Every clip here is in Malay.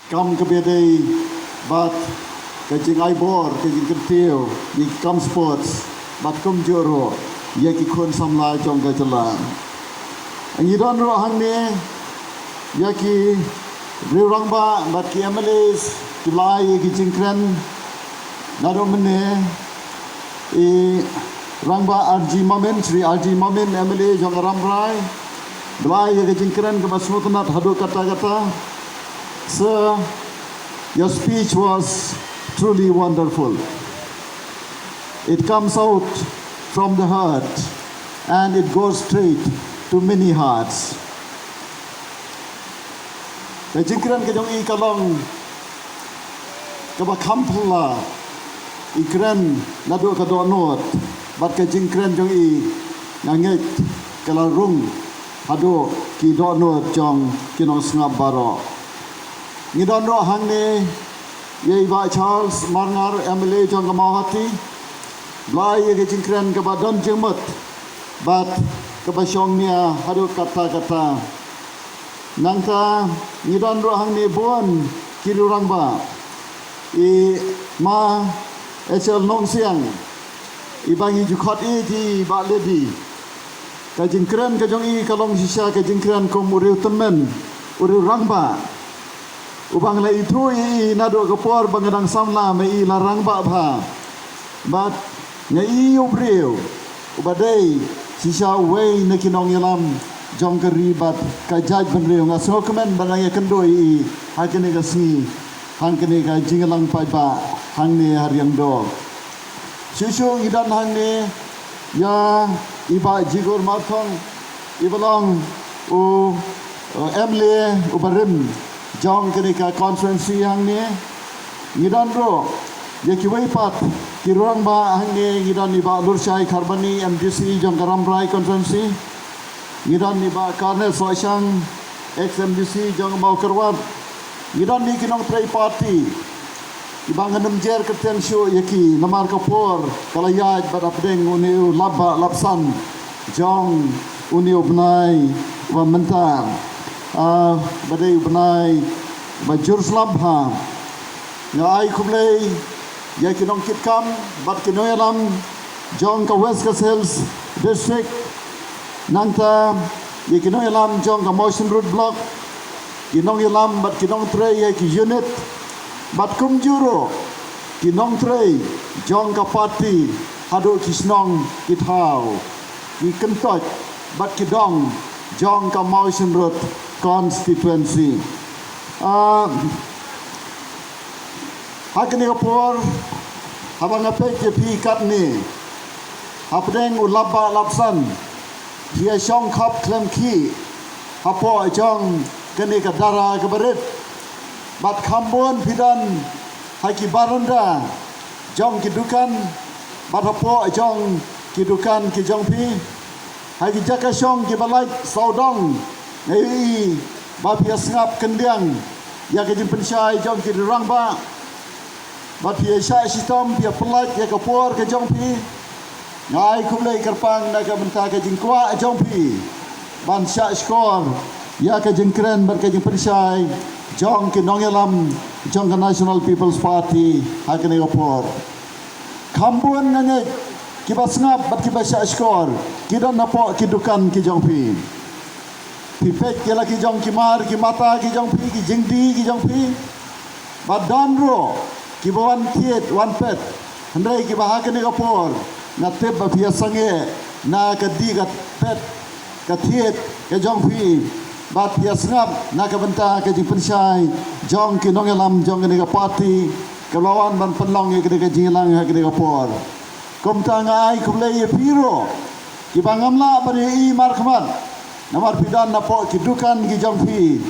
kam ke bedai bat kajing aibor kajing kentil ni kam sports bat kum joro ya ki kon samla jong ka jalan angiran ro hang ne ya ki riurang ba bat ki MLAs ki lai ki jingkran naro mene rangba RG Mamen Sri RG Mamen MLA jong ramrai belai ki jingkran ke basmutnat hadu kata-kata. Sir, your speech was truly wonderful. It comes out from the heart and it goes straight to many hearts. Kajingkran ke jong I kalong kaba kampula ikran nado kadonot bat kajingkran jong I ngangit kalarung hado ki donot jong kinong sngap baro. Ngidon ro hang ne ye ba Charles Marngar MLA jong kamahati blai ye jingkran ke badon jemut bat ke basong nia hadu kata-kata nangta ngidon ro hang ne bon kirurang ba ma echel nong siang ibangi jukot di ba ledi ka jingkran ke jong I kalong sisa ke jingkran kom uriu temen uriu rangba ubang la itu I nado kapor bangadang samla me I larang ba bha bat nya I ubreu ubadai sisa wei na kinong yalam jong keribat ka jaj benreu nga so kemen banang kendoi I hakene ka singi hangkene ka jingalang pai ba hangne hariang do susu idan hangne ya iba jigor marthong ibalong u MLA ubarim jong kenika konferensi hang ni ngidan ro ye kiwai pat kirurang ba hang ni ngidan ni ba lursai kharbani MDC jong karamrai konferensi ngidan ni ba karnel soisang ex MDC jong mau kerwat ngidan ni kinong tray party ibang ngam jer kerten show yeki namar kapor kalayaj badapdeng uni labba lapsan jong uni ubnai wa mentar badai benai bajur slabha ngai kumlei ya kinong kitkam bat kinoyalam jong ka west ka sales district nangta ya kinoyalam jong ka motion road block kinong yalam bat kinong tray ya ki unit bat kumjuro kinong tray jong ka party hadu kisnong kithau ki kentot bat kidong jong ka motion road constituency. Hakini kapor habang apek je pi kat ni hapdeng ulabba lapsan dia song khap klem ki hapo jong kene ka dara ka berit bat khambon pidan haki baranda jong kidukan bat hapo jong kidukan ki jong pi haki jaka song ki balai saudong ei ba pia sngap kendiang ya ke jin pensai jong ki rang ba ba pia sha sistem pia pelat ya ke por ke jong pi ngai kumlei kerpang na ka benta ke jin kwa jong pi ban sha skor ya ke jin kren bar ke jin pensai jong ki nongelam jong ka National People's Party ha ke ne por kambuan ngai ki ba sngap bat ki ba sha skor ki don na po ki dukan ki jong pi pipek ke laki jong ki mar ki mata ki jong pi ki jingdi ki jong pi badan ro ki bawan tiet wan pet handai ki bahag ni kapor na teb ba pia sange na ka di ka pet ka tiet ke jong pi bat pia sngap na ka benta ke jing pensai jong ki nongelam jong ni ka party ke lawan ban penlong ke ka jingang ha ke kapor kom ta ngai kum le ye piro ki bangamla bari I mar khmat namar pidan na po kidukan ki jong pi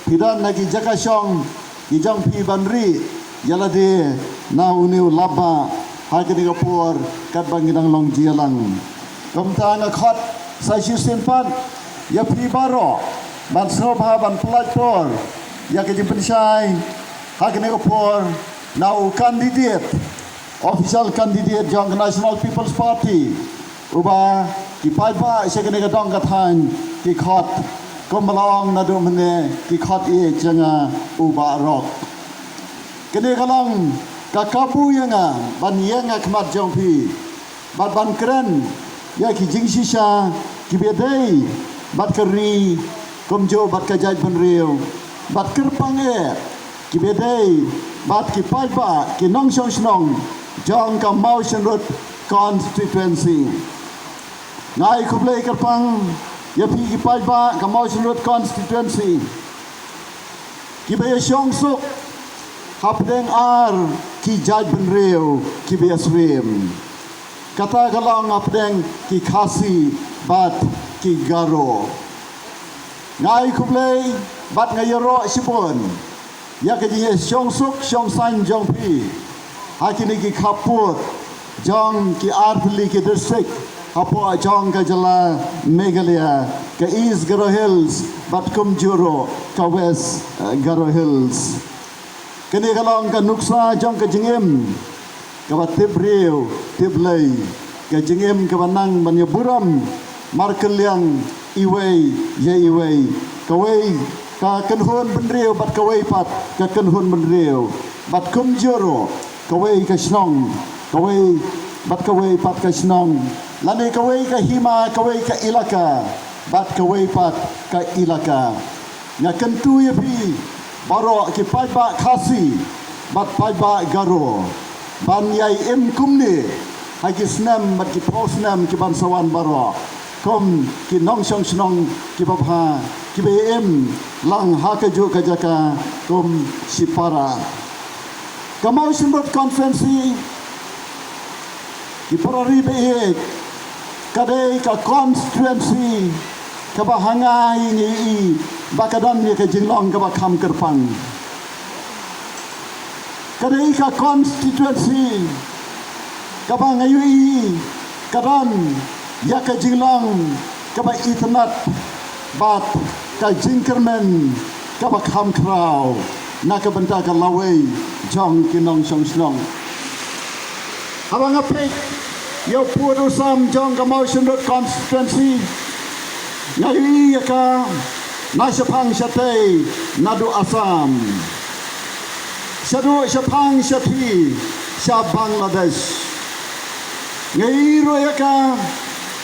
pidan na ki jakashong ki jong pi banri yala de na uniu labba ha ke ni kapor kat bangidang long jialang kom ta nga khot sai system pan ya pi baro ban sobha ban platform ya ke jing pensai ha ke ni kapor na u candidate official candidate jong National People's Party uba ki paiba se ke ne ka dong ka than ki khot kom balong na do mne ki khot e changa uba rok kene kalang kakabu yanga ban yanga kemat jongpi bat ban keren ya ki jing shisha ki bedai bat keri komjo bat kajai penriu bat kerpang ki bedai bat ki paiba ki nong shong snong jong ka motion road constituency ngai kublai kerpang ya pi ki paiba ka motion road constituency ki be shong suk hapdeng ar ki jaj penriu ki be swim kata galang hapdeng ki khasi bat ki garo ngai kublai bat ngayro sipon ya ke ji shong suk shong san jong pi hakini ki khaput jong ki arpli ki district hapo jong ka jala Meghalaya ke East Garo Hills bat kumjuro ka West Garo Hills kini kalong ka nuksa jong ka jingim ka bat tibriu tiblay ka jingim ka banang banyaburam markelyang iway ye iway kaway ka kenhun benriu bat kaway pat ka kenhun benriu bat kumjuro kaway ka snong kaway bat kaway pat ka snong lani kaway ka hima kaway ka ilaka bat kaway pat ka ilaka nga kentu ye pi baro ki paiba khasi bat paiba garo ban yai em kumni hagi snam bat ki posnam ki bansawan baro kom ki nong shong snong ki babha ki bem lang ha ka ju ka jaka kom sipara kamau simbot conference ki porari be kadai ka constituency ka bahanga ini bakadan ni ka jinglong ka bakham kerpang kadai ka constituency ka bangayu kadan ya ka jinglong ka ba itnat bat ka jingkermen ka bakham krau na ka benta ka lawai jong kinong song snong abang apik yo puru sam jong ka motion road constituency ngai ka na sapang satay nadu Assam sadu sapang sati sa Bangladesh ngai ro ka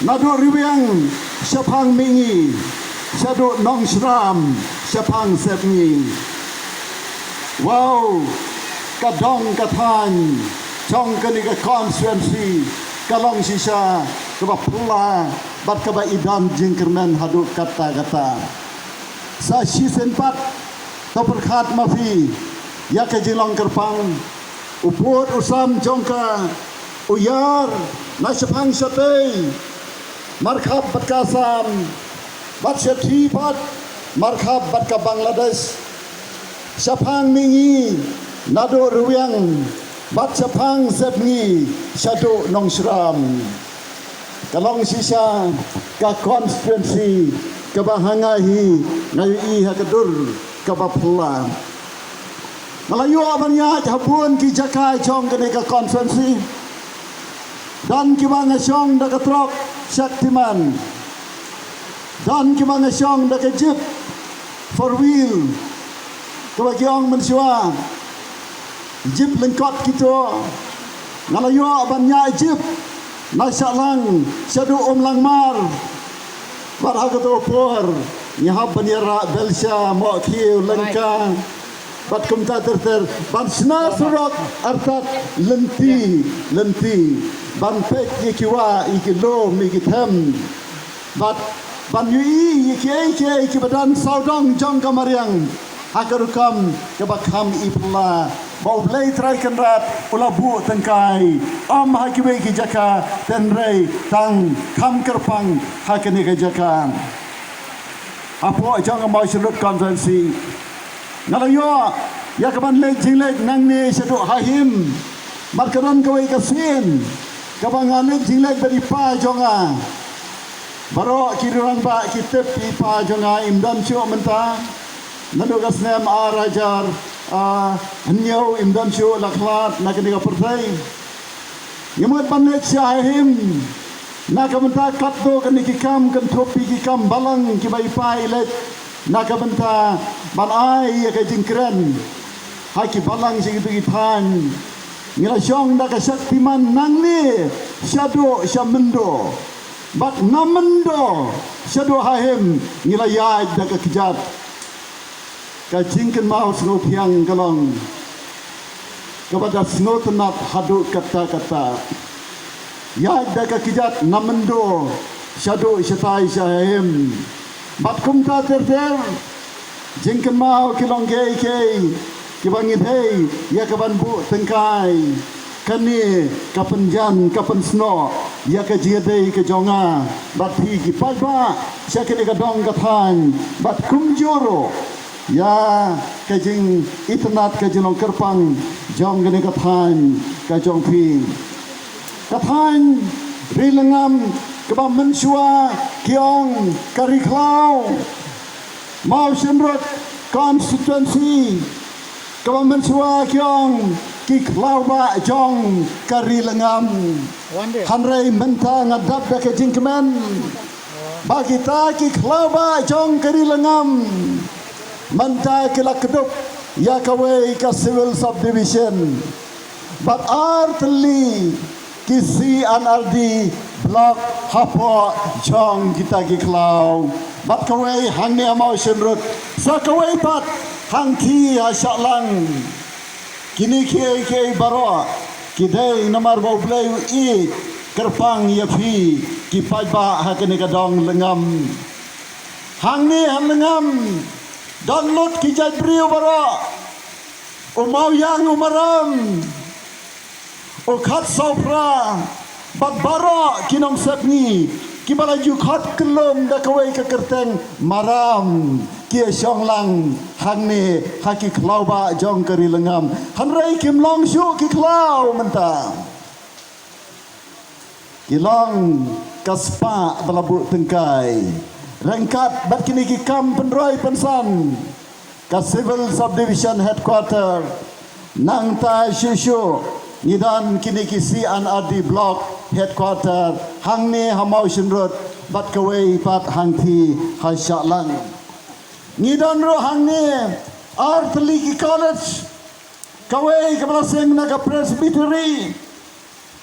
nadu riwang sapang mingi sadu nong shram sapang sepni wow kadong kathan jong ka ni ka constituency kalong sisa kaba pula bat kaba idan jingkermen hadu kata-kata sa season 4 to perkhat mafi ya ke jilong kerpang uput usam jongka uyar nasapang satay markhab bat kasam bat seti bat markhab bat ka Bangladesh sapang mingi nado ruwiang bat sapang sepni sadu nong shram kalong sisa ka constituency ka bahangahi ngayu i hakadur ka bapla malayo abanya habun ki jakai chong ka ka constituency dan ki mga syong da katrok Shaktiman dan ki mga syong da ka jeep four wheel ka bagyong mensyua jeep lengkot kito ngalayo abanya jeep nasalang sadu langmar barha to por nyahab banira belsha mo khiu lengka bat kumta ter ban sna surok artat lenti ban pek yikiwa ikilo mikitam bat ban yui yiki badan saudong jong kamariang hakarukam kebakham ipla bau blai trai kenrat ulabu tengkai om hakiwe ki jaka tenrei tang kam kerpang hakini ki jaka apo jang mau surut konferensi ngalayo ya kaban le jinglek nang ni sedu hahim markaran kawai kasin kabangan le jinglek beri pa jonga baro kirurang ba kitep pi pa jonga imdan chu menta nadugas nem arajar Hanyau imdan syu laklat nak ni partai ngemut panet syahim nak benta katdo kan ikam kan topi ikam balang ki bai pai let nak benta ban ai ke jingkren haki balang sige bagi tan ngila syong da ka saktiman nang ni syado syamendo bat namendo syado hahem ngila ya da ka kejat ka jingken mau snot yang kalong kepada snot nat hadu kata-kata ya da ka kejat namendo syado syatai syahim bat kumta terter jingken mau kilong kei kibangit hei ya kaban bu tengkai kani kapenjan kapen sno ya ka jiadei ke jonga bat hi ki palba syakene ka dong kathan bat kumjoro ya ka jing itnat ka jinong kerpang jong gene kathan ka jong phi kathan rilengam keba mensua kiong kariklau mau senrot constituency keba mensua kiong kiklau ba jong karilengam hanrei menta ngadap da ke jingkemen bagi ta kiklau ba jong karilengam menta kila kedup ya kawe ka civil subdivision but artli kisi anardi blok hapo jong kita kiklau bat kawe hangni amau senrut sa kawe pat hangki asyaklang kini ke baro kidai namar bau blai i kerpang ya phi ki paiba hakene kadong lengam hangni han lengam download ki jai brio baro umau yang umaram o khat sopra bat baro kinong sepni kibala ju khat kelum da kawai ka kerteng maram kia syong lang hangni haki klau ba jong kari lengam hanrei kim long syu ki klau menta kilong kaspa balabu tengkai rengkat bat kini ki kam penroi pensan ka civil subdivision headquarter nang ta syu nidan kini ki CNRD block headquarter hangni hamau shinrut bat kawai pat hangthi hasyaklang nidan ro hangni Artli college kawai kabala seng na ka presbytery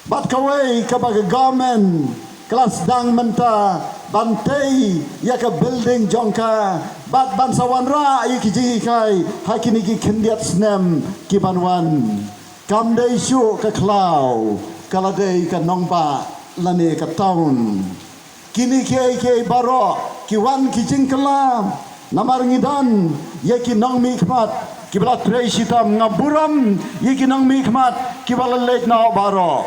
bat kawai kabaga government kelas dang menta bantai ya ka building jongka bat bansawan ra iki kai hakini ki kendiat snem ki banwan kam dei syu ka klau kala dei ka nongpa lane ka town kini ke baro ki wan ki jingkala namar ngidan ye ki nong mi khmat ki bala trei sitam ngaburam ye ki nong mi khmat ki bala lek na baro